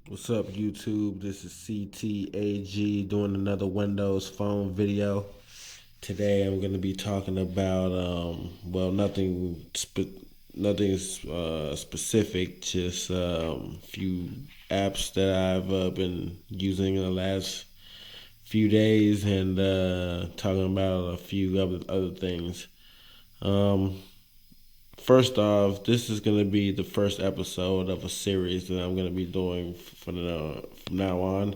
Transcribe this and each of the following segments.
What's up, YouTube? This is CTAG doing another Windows Phone video. Today I'm going to be talking about nothing specific, just few apps that I've been using in the last few days, and talking about a few other things. Um, First off, this is going to be the first episode of a series that I'm going to be doing from now on,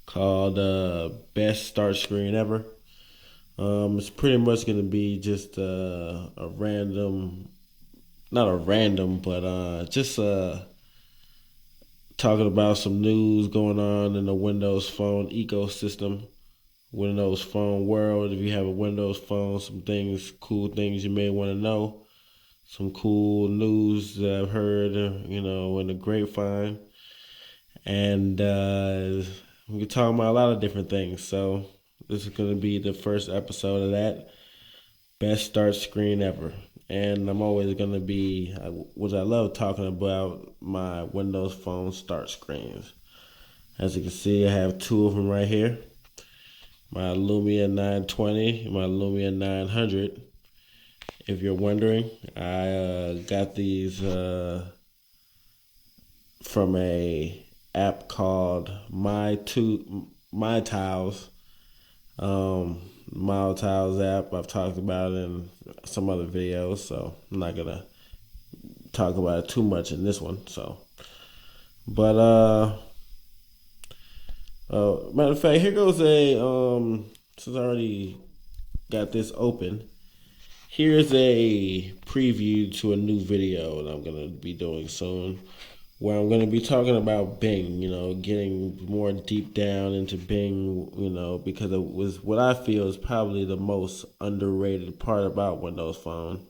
called Best Start Screen Ever. It's pretty much going to be just a random, not a random, but just talking about some news going on in the Windows Phone ecosystem, Windows Phone world. If you have a Windows Phone, some things, cool things you may want to know, some cool news that I've heard, in the grapevine, and we can talk about a lot of different things. So this is going to be the first episode of that best start screen ever, and I'm always going to be, which I love talking about, my Windows Phone start screens. As you can see, I have two of them right here: my Lumia 920, my Lumia 900. If you're wondering, I got these from a app called My Tiles. My Tiles app. I've talked about it in some other videos, so I'm not gonna talk about it too much in this one. But matter of fact, here goes a since I already got this open. Here's a preview to a new video that I'm gonna be doing soon, where I'm going to be talking about Bing, getting more deep down into Bing, because it was what I feel is probably the most underrated part about Windows Phone.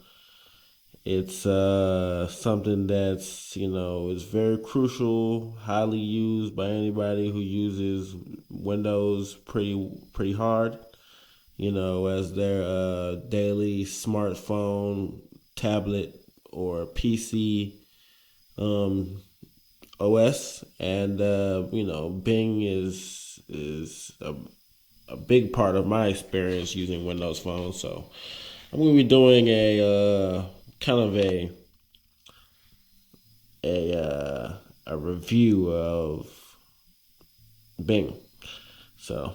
It's something that's, is very crucial, highly used by anybody who uses Windows pretty hard, as their daily smartphone, tablet, or PC OS, and Bing is a big part of my experience using Windows Phone. So I'm going to be doing a kind of a review of Bing. So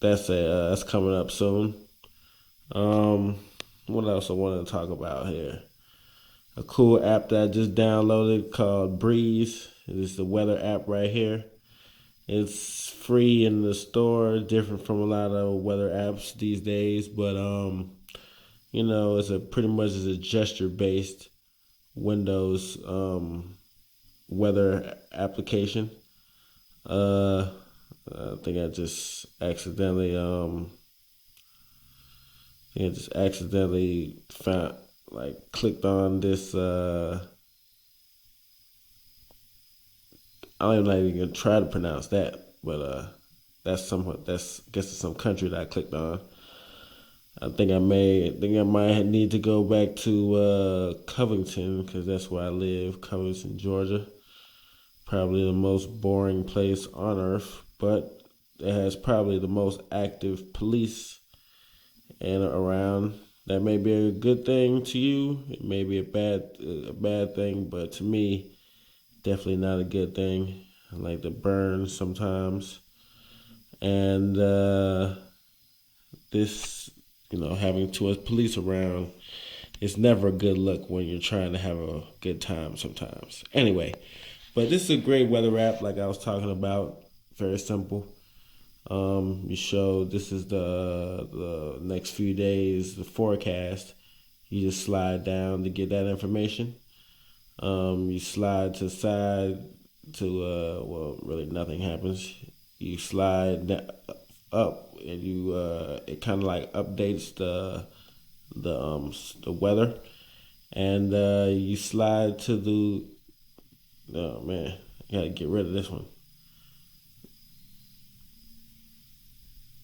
that's coming up soon. Um, what else I wanted to talk about here? A cool app that I just downloaded called Breeze. It's the weather app right here. It's free in the store, different from a lot of weather apps these days, but it's a pretty much is a gesture based Windows weather application. Uh, I think I just accidentally found, like, clicked on this. I don't even gonna try to pronounce that, but that's I guess it's some country that I clicked on. I might need to go back to Covington, because that's where I live, Covington, Georgia. Probably the most boring place on earth, but it has probably the most active police and around. That may be a good thing to you. It may be a bad thing, but to me, definitely not a good thing. I like to burn sometimes, and this, having too much police around, it's never a good look when you're trying to have a good time sometimes. Anyway, but this is a great weather app, like I was talking about. Very simple. You show this is the next few days, the forecast. You just slide down to get that information. You slide to the side to really nothing happens. You slide up, and you it kind of like updates the weather, and you slide to the, oh man, I gotta get rid of this one.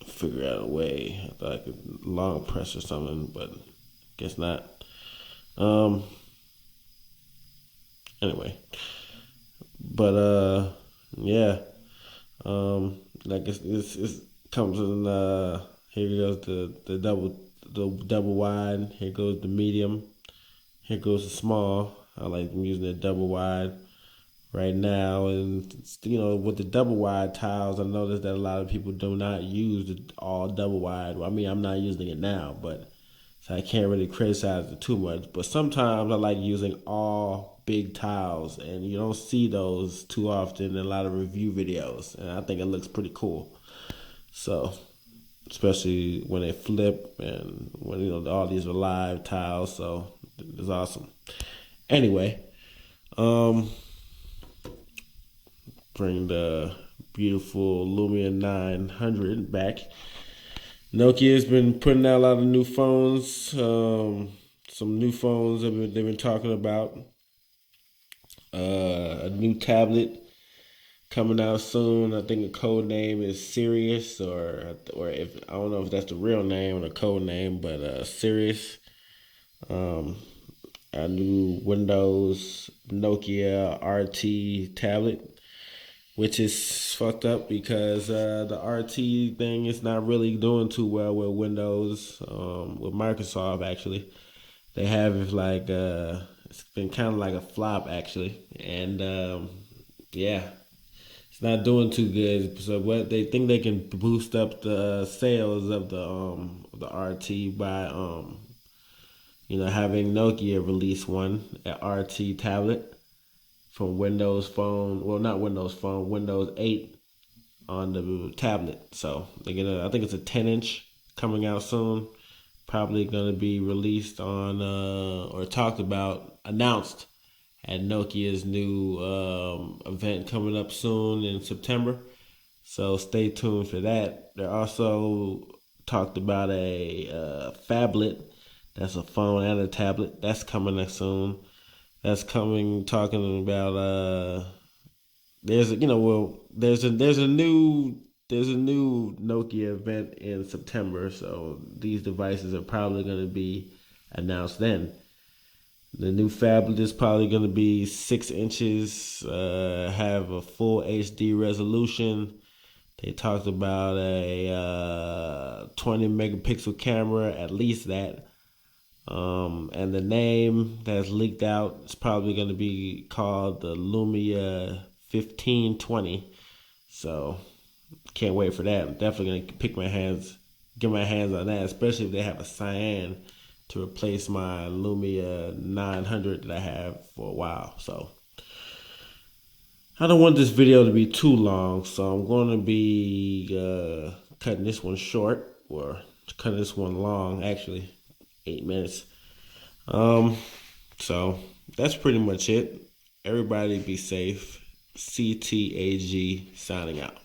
Figure out a way. I thought I could long press or something, but guess not. Um. Anyway, but Yeah. Like it's comes in here goes the double wide, here goes the medium, here goes the small. I like them using the double wide right now, and with the double wide tiles, I noticed that a lot of people do not use the all double wide. Well, I mean, I'm not using it now, but so I can't really criticize it too much. But sometimes I like using all big tiles, and you don't see those too often in a lot of review videos, and I think it looks pretty cool. So, especially when they flip and when all these are live tiles, so it's awesome. Anyway, um, bring the beautiful Lumia 900 back. Nokia's been putting out a lot of new phones. Some new phones they've been talking about. A new tablet coming out soon. I think the code name is Sirius, or if I don't know if that's the real name or the code name, but Sirius. Um, a new Windows Nokia RT tablet, which is fucked up because the RT thing is not really doing too well with Windows, with Microsoft actually. They have it's been kind of like a flop actually, and yeah, it's not doing too good. So what they think they can boost up the sales of the RT by having Nokia release an RT tablet from Windows Phone. Well, not Windows Phone, Windows 8 on the tablet. So I think it's a 10-inch coming out soon. Probably going to be released on or talked about, announced at Nokia's new event coming up soon in September. So stay tuned for that. They also talked about a phablet. That's a phone and a tablet. That's coming up soon. That's coming. Talking about there's a, you know well there's a new Nokia event in September. So these devices are probably going to be announced then. The new phablet is probably going to be 6 inches, have a full HD resolution. They talked about a 20 megapixel camera, at least that. And the name that's leaked out is probably going to be called the Lumia 1520. So can't wait for that. I'm definitely going to get my hands on that, especially if they have a cyan to replace my Lumia 900 that I have for a while. So I don't want this video to be too long, so I'm going to be cutting this one short, or cutting this one long, actually, 8 minutes. Um, so that's pretty much it. Everybody be safe. CTAG signing out.